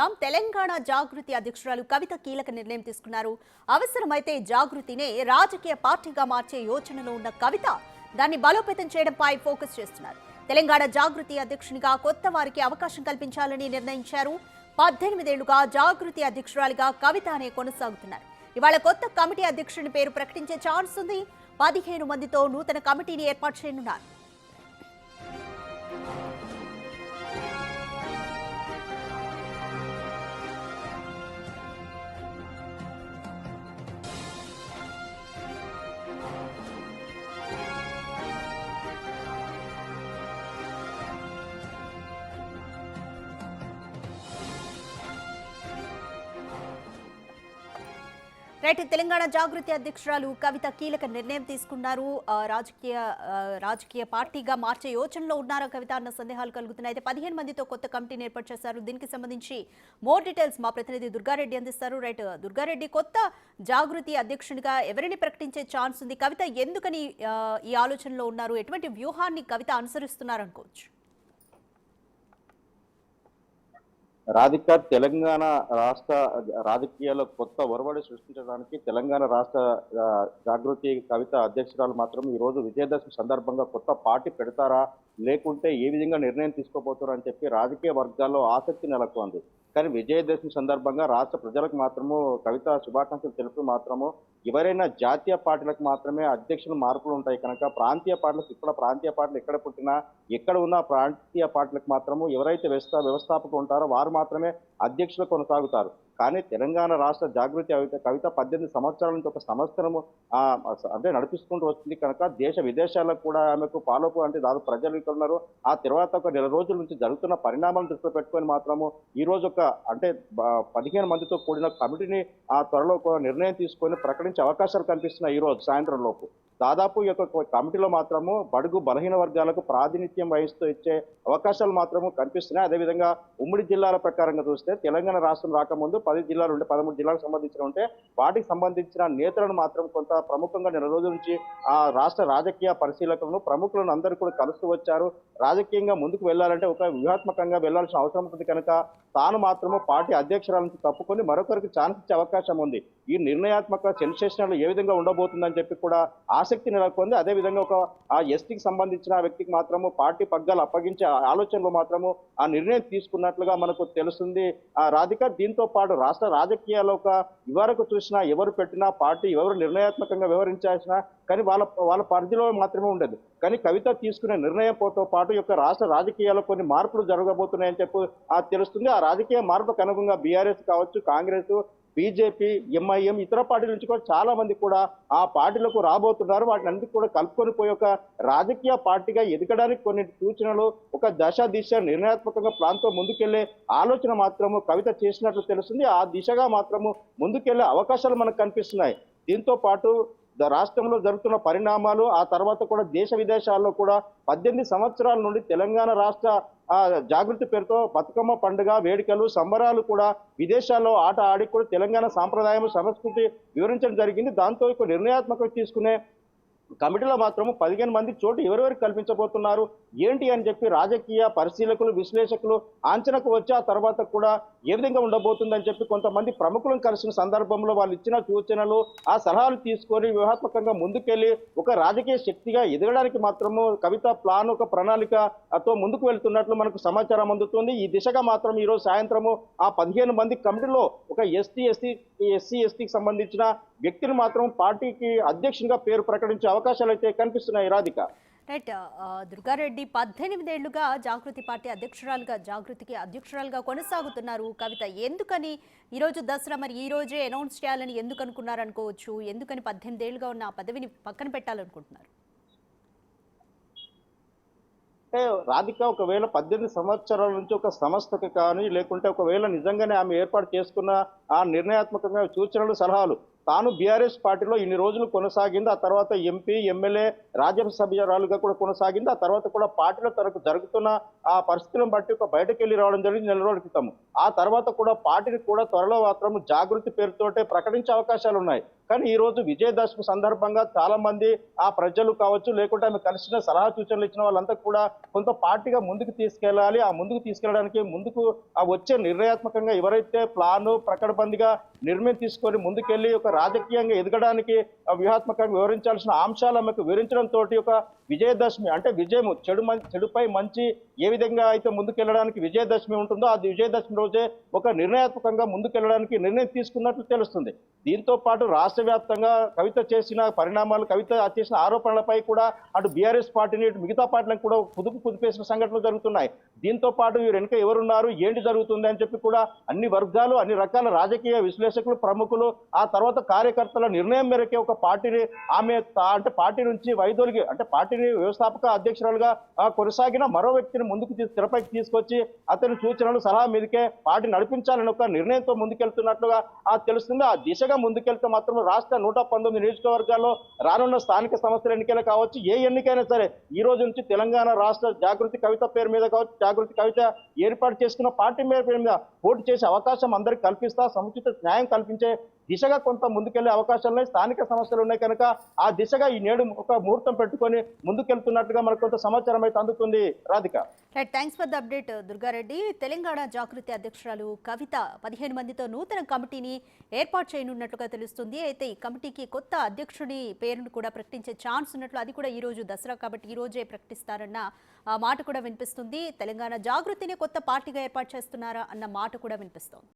చూద్దాం. తెలంగాణ జాగృతి అధ్యక్షురాలు కవిత కీలక నిర్ణయం తీసుకున్నారు. అవసరమైతే జాగృతినే రాజకీయ పార్టీగా మార్చే యోచనలో ఉన్న కవిత దాన్ని బలోపేతం చేయడంపై ఫోకస్ చేస్తున్నారు. తెలంగాణ జాగృతి అధ్యక్షునిగా కొత్త వారికి అవకాశం కల్పించాలని నిర్ణయించారు. 18 ఏళ్లుగా జాగృతి అధ్యక్షురాలిగా కవిత అనే కొనసాగుతున్నారు. ఇవాళ కొత్త కమిటీ అధ్యక్షుని పేరు ప్రకటించే ఛాన్స్ ఉంది. 15 మందితో నూతన కమిటీని ఏర్పాటు చేయనున్నారు. రైట్, తెలంగాణ జాగృతి అధ్యక్షురాలు కవిత కీలక నిర్ణయం తీసుకున్నారు. రాజకీయ పార్టీగా మార్చే యోచనలో ఉన్నారా కవిత అన్న సందేహాలు కలుగుతున్నాయి. అయితే 15 మందితో కొత్త కమిటీని ఏర్పాటు చేశారు. దీనికి సంబంధించి మోర్ డీటెయిల్స్ మా ప్రతినిధి దుర్గారెడ్డి అందిస్తారు. రైట్ దుర్గారెడ్డి, కొత్త జాగృతి అధ్యక్షునిగా ఎవరిని ప్రకటించే ఛాన్స్ ఉంది? కవిత ఎందుకని ఈ ఆలోచనలో ఉన్నారు? ఎటువంటి వ్యూహాన్ని కవిత అనుసరిస్తున్నారు అనుకోవచ్చు? రాధిక, తెలంగాణ రాష్ట్ర రాజకీయాల్లో కొత్త ఒరవడి సృష్టించడానికి తెలంగాణ రాష్ట్ర జాగృతి కవిత అధ్యక్షురాలు మాత్రం ఈ రోజు విజయదశమి సందర్భంగా కొత్త పార్టీ పెడతారా, లేకుంటే ఏ విధంగా నిర్ణయం తీసుకోబోతారా అని చెప్పి రాజకీయ వర్గాల్లో ఆసక్తి నెలకొంది. కానీ విజయదశమి సందర్భంగా రాష్ట్ర ప్రజలకు మాత్రము కవిత శుభాకాంక్షలు తెలుపు మాత్రము ఎవరైనా జాతీయ పార్టీలకు మాత్రమే అధ్యక్షులు మార్పులు ఉంటాయి కనుక ప్రాంతీయ పార్టీలు ఎక్కడ పుట్టినా ఎక్కడ ఉన్న ప్రాంతీయ పార్టీలకు మాత్రము ఎవరైతే వ్యవస్థాపకులు ఉంటారో వారు మాత్రమే అధ్యక్షులు కొనసాగుతారు. కానీ తెలంగాణ రాష్ట్ర జాగృతి కవిత 18 సంవత్సరాల నుంచి ఒక సంవత్సరము అంటే నడిపిస్తుంటూ వచ్చింది కనుక దేశ విదేశాలకు కూడా ఆమెకు ఫాలోపు అంటే దాదాపు ప్రజలు ఇక్కడ ఉన్నారు. ఆ తర్వాత ఒక నెల రోజుల నుంచి జరుగుతున్న పరిణామాలను దృష్టిలో పెట్టుకొని మాత్రము ఈ రోజు ఒక అంటే 15 మందితో కూడిన కమిటీని ఆ త్వరలో ఒక నిర్ణయం తీసుకొని ప్రకటించే అవకాశాలు కనిపిస్తున్నాయి. ఈ రోజు సాయంత్రం లోపు దాదాపు ఈ యొక్క కమిటీలో మాత్రము బడుగు బలహీన వర్గాలకు ప్రాతినిధ్యం వహిస్తూ ఇచ్చే అవకాశాలు మాత్రము కనిపిస్తున్నాయి. అదేవిధంగా ఉమ్మడి జిల్లాల ప్రకారంగా చూస్తే తెలంగాణ రాష్ట్రం రాకముందు 10 జిల్లాలు ఉంటే 13 జిల్లాలకు సంబంధించిన ఉంటే వాటికి సంబంధించిన నేతలను మాత్రం కొంత ప్రముఖంగా నెల రోజుల నుంచి ఆ రాష్ట్ర రాజకీయ పరిశీలకులను ప్రముఖులను అందరూ కూడా కలుస్తూ వచ్చారు. రాజకీయంగా ముందుకు వెళ్లాలంటే ఒక వ్యూహాత్మకంగా వెళ్లాల్సిన అవసరం ఉంటుంది కనుక తాను మాత్రము పార్టీ అధ్యక్షురాల నుంచి తప్పుకొని మరొకరికి ఛాన్స్ ఇచ్చే అవకాశం ఉంది. ఈ నిర్ణయాత్మక సెన్సేషనల్ ఏ విధంగా ఉండబోతుందని చెప్పి కూడా ఆసక్తి నెలకొంది. అదేవిధంగా ఒక ఆ ఎస్టీకి సంబంధించిన వ్యక్తికి మాత్రము పార్టీ పగ్గాలు అప్పగించే ఆలోచనలు మాత్రము ఆ నిర్ణయం తీసుకున్నట్లుగా మనకు తెలుస్తుంది. రాధిక, దీంతో పాటు రాష్ట్ర రాజకీయాల్లో ఒక ఇవరకు చూసినా ఎవరు పెట్టినా పార్టీ ఎవరు నిర్ణయాత్మకంగా వ్యవహరించాల్సిన కానీ వాళ్ళ పరిధిలో మాత్రమే ఉండదు. కానీ కవిత తీసుకునే నిర్ణయంతో పాటు యొక్క రాష్ట్ర రాజకీయాల్లో కొన్ని మార్పులు జరగబోతున్నాయని చెప్పి తెలుస్తుంది. ఆ రాజకీయ మార్పులకు అనుగుణంగా బీఆర్ఎస్ కావచ్చు, కాంగ్రెస్, బీజేపీ, ఎంఐఎం ఇతర పార్టీల నుంచి కూడా చాలా మంది కూడా ఆ పార్టీలకు రాబోతున్నారు. వాటిని అన్నిటి కూడా కలుపుకొని పోయి ఒక రాజకీయ పార్టీగా ఎదగడానికి కొన్ని సూచనలు ఒక దిశ నిర్ణయాత్మకంగా ప్లాన్తో ముందుకెళ్లే ఆలోచన మాత్రము కవిత చేసినట్లు తెలుస్తుంది. ఆ దిశగా మాత్రము ముందుకెళ్లే అవకాశాలు మనకు కనిపిస్తున్నాయి. దీంతో పాటు రాష్ట్రంలో జరుగుతున్న పరిణామాలు ఆ తర్వాత కూడా దేశ విదేశాల్లో కూడా 18 సంవత్సరాల నుండి తెలంగాణ రాష్ట్ర జాగృతి పేరుతో బతుకమ్మ పండుగ వేడుకలు సంబరాలు కూడా విదేశాల్లో ఆట ఆడి కూడా తెలంగాణ సాంప్రదాయం సంస్కృతి వివరించడం జరిగింది. దాంతో ఇప్పుడు నిర్ణయాత్మకంగా తీసుకునే కమిటీలో మాత్రము 15 మంది చోటు ఎవరెవరికి కల్పించబోతున్నారు ఏంటి అని చెప్పి రాజకీయ పరిశీలకులు విశ్లేషకులు అంచనాకు వచ్చి ఆ తర్వాత కూడా ఏ విధంగా ఉండబోతుందని చెప్పి కొంతమంది ప్రముఖులను కలిసిన సందర్భంలో వాళ్ళు ఇచ్చిన సూచనలు ఆ సలహాలు తీసుకొని వ్యూహాత్మకంగా ముందుకెళ్లి ఒక రాజకీయ శక్తిగా ఎదగడానికి మాత్రము కవిత ప్లాన్ ఒక ప్రణాళికతో ముందుకు వెళ్తున్నట్లు మనకు సమాచారం అందుతుంది. ఈ దిశగా మాత్రం ఈ రోజు సాయంత్రము ఆ 15 మంది కమిటీలో ఒక ఎస్సీ ఎస్టీకి సంబంధించిన వ్యక్తిని మాత్రం పార్టీకి అధ్యక్షునిగా పేరు ప్రకటించే అవకాశాలు అయితే కనిపిస్తున్నాయి. రాధిక, రైట్, దుర్గారెడ్డి 18 ఏళ్లుగా జాగృతికి అధ్యక్షురాలుగా కొనసాగుతున్నారు కవిత. ఎందుకని ఈరోజు దసరా మరి ఈ రోజే అనౌన్స్ చేయాలని ఎందుకు అనుకున్నారు అనుకోవచ్చు? ఎందుకని 18 ఏళ్లుగా ఉన్న ఆ పదవిని పక్కన పెట్టాలనుకుంటున్నారు? అంటే రాధిక, ఒకవేళ 18 సంవత్సరాల నుంచి ఒక సంస్థకు కానీ లేకుంటే ఒకవేళ నిజంగానే ఆమె ఏర్పాటు చేసుకున్న ఆ నిర్ణయాత్మకంగా సూచనలు సలహాలు తాను బీఆర్ఎస్ పార్టీలో ఇన్ని రోజులు కొనసాగింది, ఆ తర్వాత ఎంపీ ఎమ్మెల్యే రాజ్యసభ్యురాలుగా కూడా కొనసాగింది, ఆ తర్వాత కూడా పార్టీలో తనకు జరుగుతున్న ఆ పరిస్థితులను బట్టి ఒక బయటకు వెళ్ళి రావడం జరిగింది 4 రోజుల క్రితం. ఆ తర్వాత కూడా పార్టీని కూడా త్వరలో మాత్రం జాగృతి పేరుతోటే ప్రకటించే అవకాశాలు ఉన్నాయి. కానీ ఈ రోజు విజయదశమి సందర్భంగా చాలా మంది ఆ ప్రజలు కావచ్చు, లేకుంటే ఆమె కలిసిన సలహా సూచనలు ఇచ్చిన వాళ్ళంతా కూడా కొంత పార్టీగా ముందుకు తీసుకెళ్లాలి, ఆ ముందుకు తీసుకెళ్ళడానికి ముందుకు ఆ వచ్చే నిర్ణయాత్మకంగా ఎవరైతే ప్లాను ప్రకటబందిగా నిర్ణయం తీసుకొని ముందుకెళ్లి ఒక రాజకీయంగా ఎదగడానికి వ్యూహాత్మకంగా వివరించాల్సిన అంశాలు ఆమెకు వివరించడంతో ఒక విజయదశమి అంటే విజయం చెడుపై మంచి ఏ విధంగా అయితే ముందుకెళ్ళడానికి విజయదశమి ఉంటుందో ఆ విజయదశమి రోజే ఒక నిర్ణయాత్మకంగా ముందుకెళ్ళడానికి నిర్ణయం తీసుకున్నట్లు తెలుస్తుంది. దీంతో పాటు రాష్ట్ర వ్యాప్తంగా కవిత చేసిన పరిణామాలు, కవిత చేసిన ఆరోపణలపై కూడా అటు బీఆర్ఎస్ పార్టీని ఇటు మిగతా పార్టీలను కూడా కుదిపేసిన సంఘటనలు జరుగుతున్నాయి. దీంతో పాటు వీరు వెనుక ఎవరున్నారు, ఏంటి జరుగుతుంది అని చెప్పి కూడా అన్ని వర్గాలు, అన్ని రకాల రాజకీయ విశ్లేషకులు, ప్రముఖులు, ఆ తర్వాత కార్యకర్తల నిర్ణయం మేరకే ఒక పార్టీని ఆమె అంటే పార్టీ నుంచి వైదొలిగి అంటే పార్టీని వ్యవస్థాపక అధ్యక్షురాలుగా కొనసాగిన మరో వ్యక్తిని ముందుకు తెరపైకి తీసుకొచ్చి అతని సూచనలు సలహా మీదకే పార్టీ నడిపించాలని ఒక నిర్ణయంతో ముందుకెళ్తున్నట్లుగా తెలుస్తుంది. ఆ దిశగా ముందుకెళ్తే మాత్రం రాష్ట్ర 119 నియోజకవర్గాల్లో రానున్న స్థానిక సంస్థల ఎన్నికలు కావచ్చు, ఏ ఎన్నికైనా సరే ఈ రోజు నుంచి తెలంగాణ రాష్ట్ర జాగృతి కవిత పేరు మీద కావచ్చు, జాగృతి కవిత ఏర్పాటు చేసుకున్న పార్టీ పేరు మీద పోటీ చేసే అవకాశం అందరికి కల్పిస్తా, సముచిత న్యాయం కల్పించే దిశగా కొంత ముందుకెళ్లే అవకాశాలు స్థానిక సమస్యలు ఉన్నాయి కనుక ఆ దిశగా ఈ నేడు ఒక ముహూర్తం పెట్టుకొని ముందుకెళ్తున్నట్టుగా మనకు కొంత సమాచారం అయితే అందుతుంది. Radhika, right, thanks for the update Durga Reddy. Telangana Jagruthi అధ్యక్షురాలు కవిత 15 మందితో నూతన కమిటీని ఏర్పాటు చేయనున్నట్లుగా తెలుస్తుంది. అయితే ఈ కమిటీకి కొత్త అధ్యక్షుడి పేరును కూడా ప్రకటించే ఛాన్స్ ఉన్నట్లు, అది కూడా ఈ రోజు దసరా కాబట్టి ఈ రోజే ప్రకటిస్తారన్న మాట కూడా వినిపిస్తుంది. తెలంగాణ జాగృతిని కొత్త పార్టీగా ఏర్పాటు చేస్తున్నారా అన్న మాట కూడా వినిపిస్తోంది.